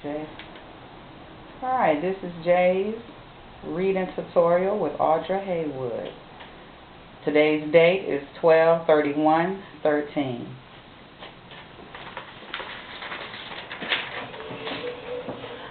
Jay. Alright, this is Jay's reading tutorial with Audra Haywood. Today's date is 12/31/13.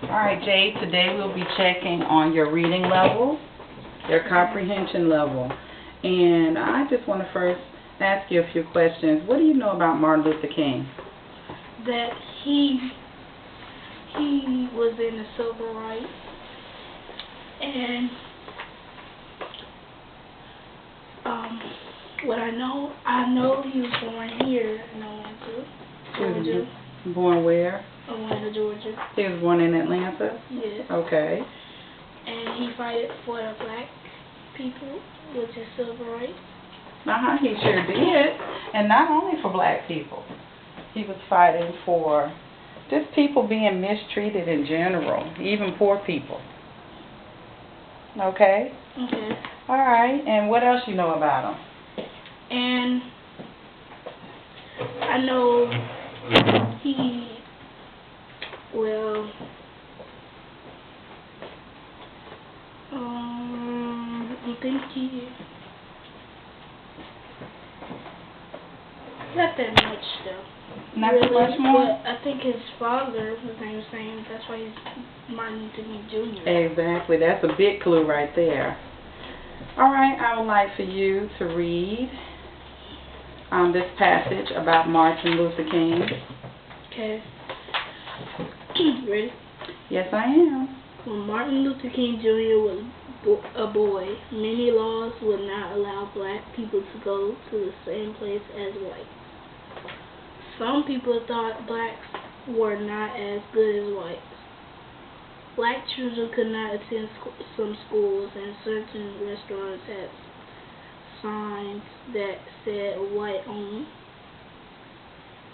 Alright, Jay, today we'll be checking on your reading level, your comprehension level. And I just want to first ask you a few questions. What do you know about Martin Luther King? That he was in the civil rights, and what I know he was born here in Atlanta, Georgia. Born where? Atlanta, Georgia. He was born in Atlanta? Yes. Okay. And he fought for the black people with his civil rights. He sure did. And not only for black people. He was fighting for just people being mistreated in general, even poor people. Okay? Okay. All right. And what else you know about him? And I know I think he not that much though. Not really, much more? But I think his father was named the same. That's why he's Martin Luther King Jr. Exactly. That's a big clue right there. All right. I would like for you to read this passage about Martin Luther King. Okay. Ready? Yes, I am. When Martin Luther King Jr. was a boy, many laws would not allow black people to go to the same place as whites. Some people thought blacks were not as good as whites. Black children could not attend some schools, and certain restaurants had signs that said white only.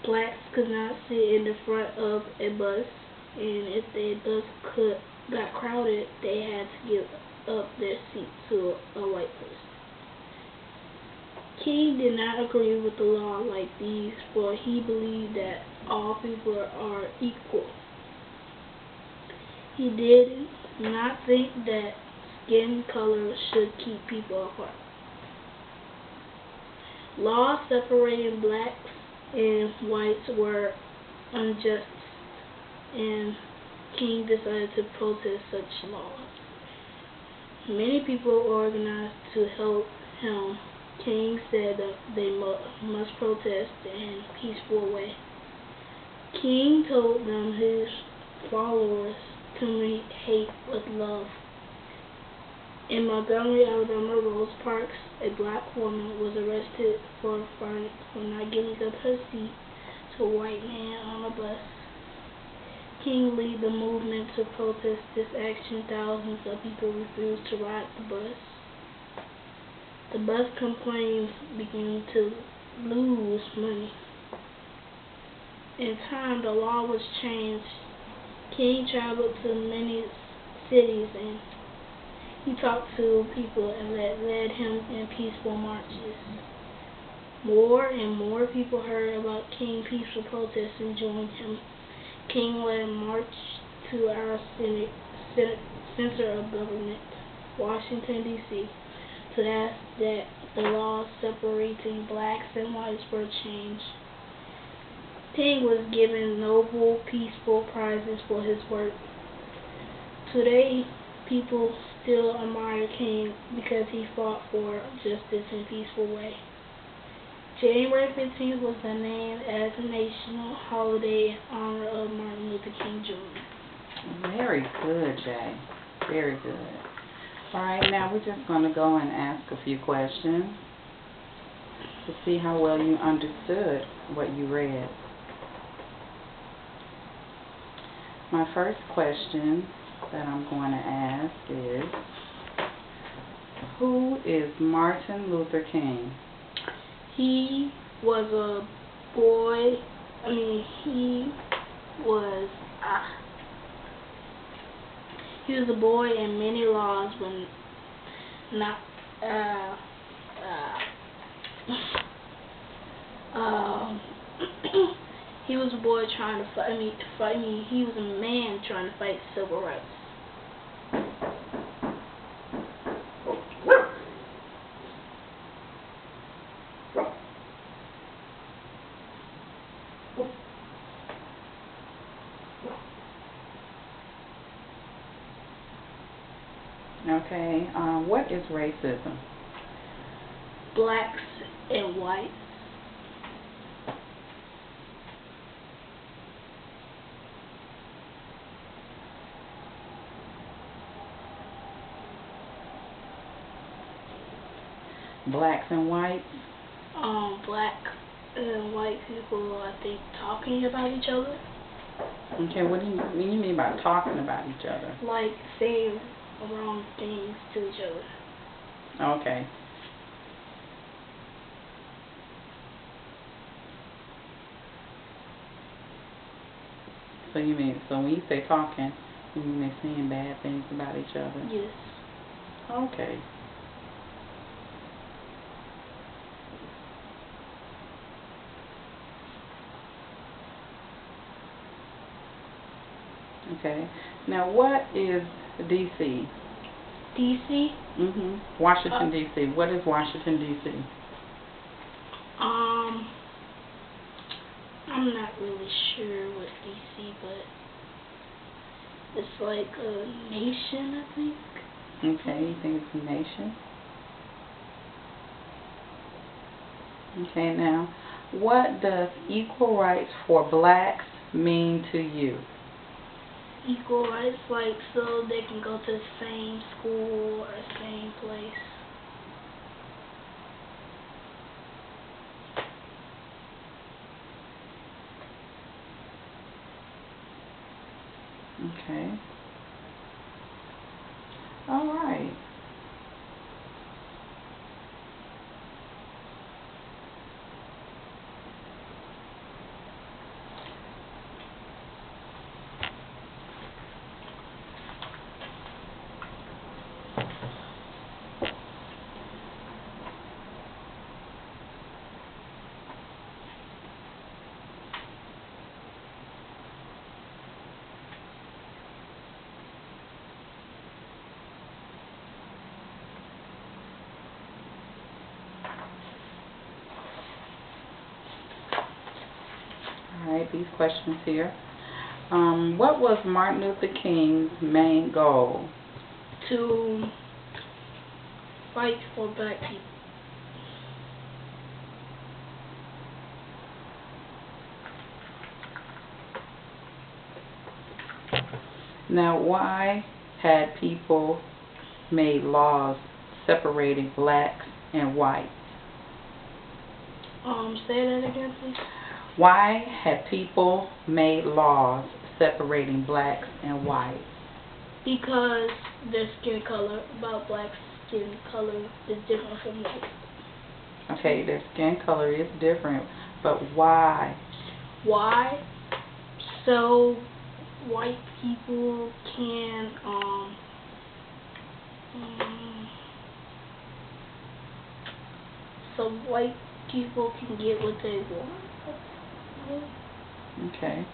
Blacks could not sit in the front of a bus, and if the bus got crowded, they had to give up their seat to a white person. King did not agree with the law like these, for he believed that all people are equal. He did not think that skin color should keep people apart. Laws separating blacks and whites were unjust, and King decided to protest such laws. Many people organized to help him. King said that they must protest in a peaceful way. King told them his followers to meet hate with love. In Montgomery, Alabama, Rose Parks, a black woman was arrested for not giving up her seat to a white man on a bus. King led the movement to protest this action. Thousands of people refused to ride the bus. The bus companies began to lose money. In time, the law was changed. King traveled to many cities, and he talked to people and led him in peaceful marches. More and more people heard about King's peaceful protests and joined him. King led a march to our center of government, Washington, D.C., to ask that the laws separating blacks and whites were changed. King was given Nobel Peaceful Prizes for his work. Today, people still admire King because he fought for justice in a peaceful way. January 15th was named as a national holiday in honor of Martin Luther King Jr. Very good, Jay. Very good. All right, now we're just going to go and ask a few questions to see how well you understood what you read. My first question that I'm going to ask is, who is Martin Luther King? He was a boy. He was a boy, and many laws were not He was a boy trying to fight me. He was a man trying to fight civil rights. Okay. What is racism? Blacks and whites. Blacks and whites? Black and white people, I think, talking about each other. Okay, what do you mean by talking about each other? Like saying wrong things to each other. Okay. So when you say talking, you mean they're saying bad things about each other? Yes. Okay. Okay. Now, what is D.C.? D.C.? Washington, D.C. What is Washington, D.C.? I'm not really sure what D.C., but it's like a nation, I think. Okay, you think it's a nation? Okay, now, what does equal rights for blacks mean to you? Equal rights, like so they can go to the same school or same place. Okay. All right. All right, these questions here. What was Martin Luther King's main goal? To fight for black people. Now, why had people made laws separating blacks and whites? Say that again, please. Why had people made laws separating blacks and whites? Because their skin color, about black skin color, is different from white. Okay, their skin color is different, but why? Why? So white people can so white people can get what they want. Okay.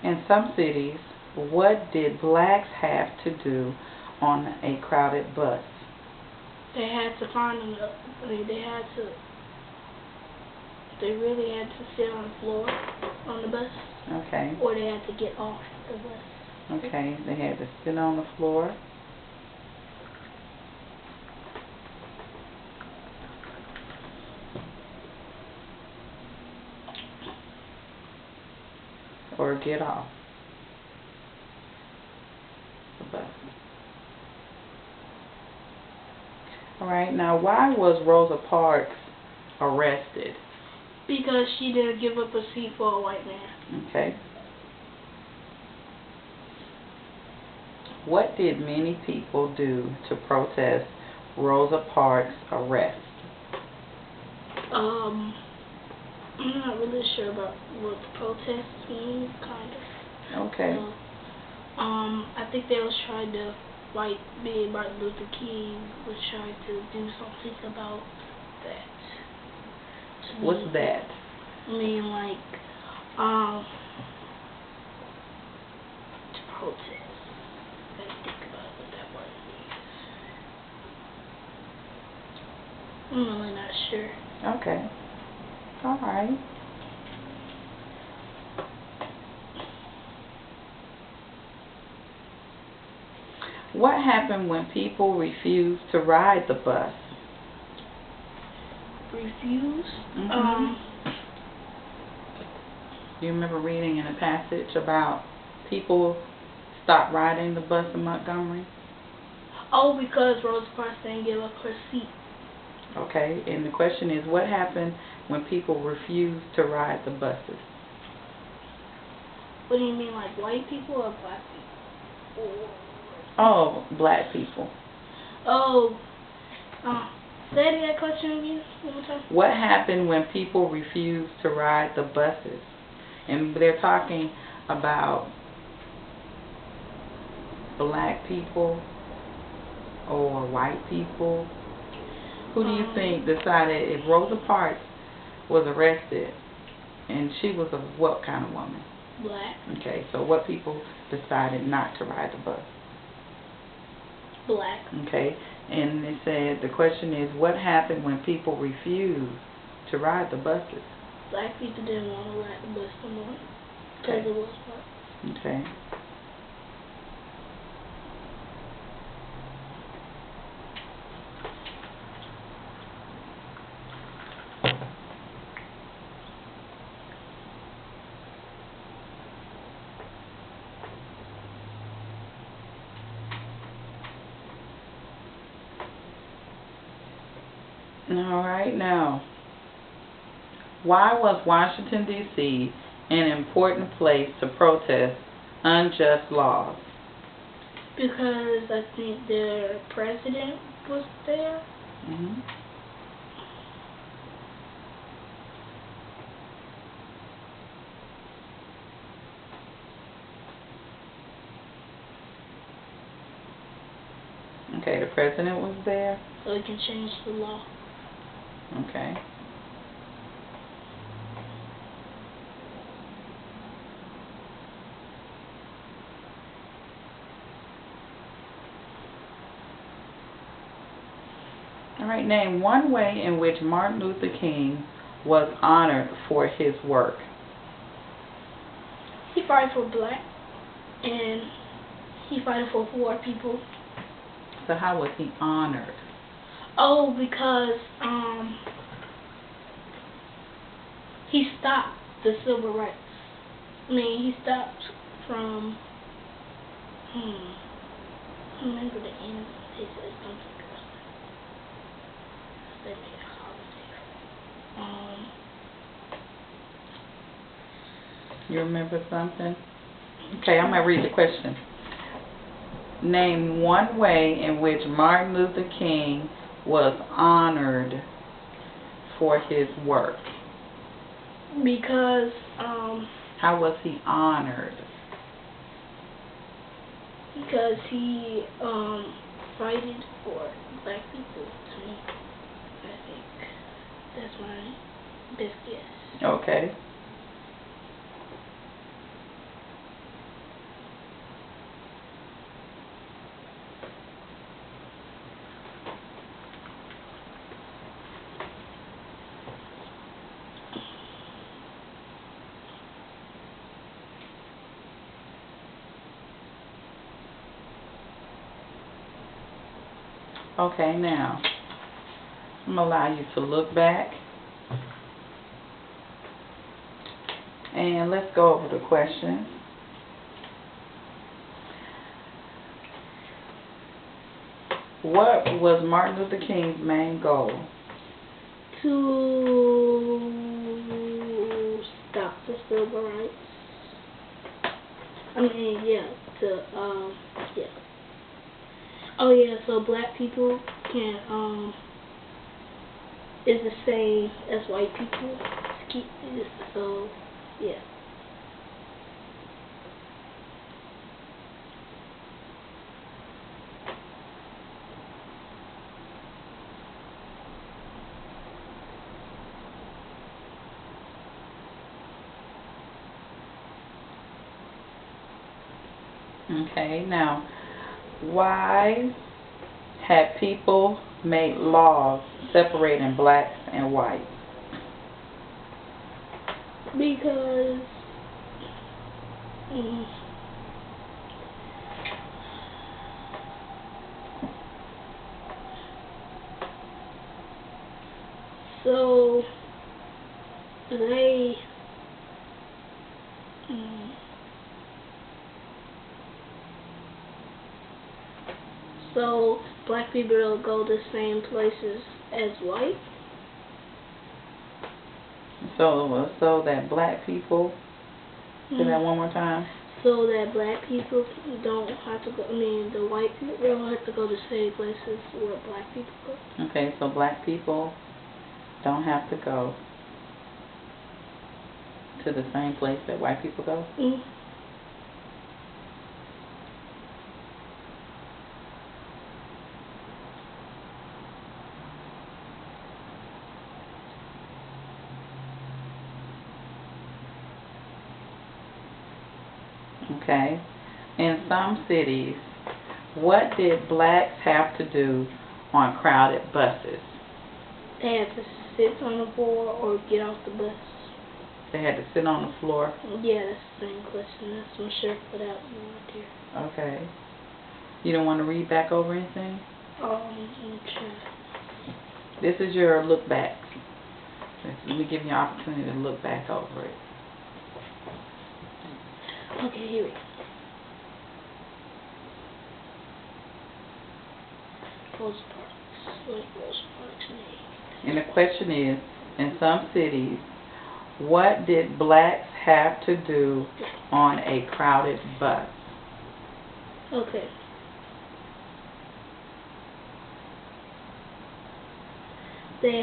In some cities, what did blacks have to do on a crowded bus? They had to find they really had to sit on the floor on the bus. Okay. Or they had to get off the bus. Okay, they had to sit on the floor. Or get off the bus. Alright, now why was Rosa Parks arrested? Because she didn't give up a seat for a white man. Okay. What did many people do to protest Rosa Parks' arrest? I'm not really sure about what the protest means, kind of. Okay. So, I think they was trying to fight big. Martin Luther King was trying to do something about that. What's that? I mean, like, to protest. Let's think about what that word means. I'm really not sure. Okay. All right. What happened when people refused to ride the bus? Refuse? You remember reading in a passage about people stopped riding the bus in Montgomery? Oh, because Rosa Parks didn't give up her seat. Okay, and the question is, what happened when people refused to ride the buses? What do you mean, like white people or black people? Oh, black people. Oh, say that question again one more time. What happened when people refused to ride the buses? And they're talking about black people or white people. Who do you think decided, if Rosa Parks was arrested, and she was a what kind of woman? Black. Okay, so what people decided not to ride the bus? Black. Okay, and they said, the question is, what happened when people refused to ride the buses? Black people didn't want to ride the bus no more because Okay. it was black. Okay. All right, now, why was Washington, D.C. an important place to protest unjust laws? Because I think their president was there. Mm-hmm. Okay, the president was there. So he can change the law. Okay. All right, name one way in which Martin Luther King was honored for his work. He fighted for black, and he fighted for poor people. So how was he honored? Oh, because he stopped the civil rights. I mean, he stopped from. I remember the end. He said something. They made a holiday. You remember something? Okay, I'm going to read the question. Name one way in which Martin Luther King was honored for his work. Because How was he honored? Because he fighted for black people. To me, I think that's my best guess. Okay. Okay, now, I'm going to allow you to look back. And let's go over the question. What was Martin Luther King's main goal? To stop the civil rights. I mean, yeah, yeah. Oh yeah, so black people can is the same as white people. So, yeah. Okay, now, why had people made laws separating blacks and whites? Because mm, so they mm, so black people don't go the same places as white. So that black people, say that one more time. So that black people don't have to go. I mean, the white people don't have to go the same places where black people go. Okay, so black people don't have to go to the same place that white people go? Mm. Okay. In some cities, what did blacks have to do on crowded buses? They have to sit on the floor or get off the bus. They had to sit on the floor? Yeah, that's the same question. That's my shirt for that one right there. Okay. You don't want to read back over anything? Okay. This is your look back. Let me give you an opportunity to look back over it. Okay, here we go. Rosa Parks. What Rosa Parks name? And the question is, in some cities, what did blacks have to do on a crowded bus? Okay. They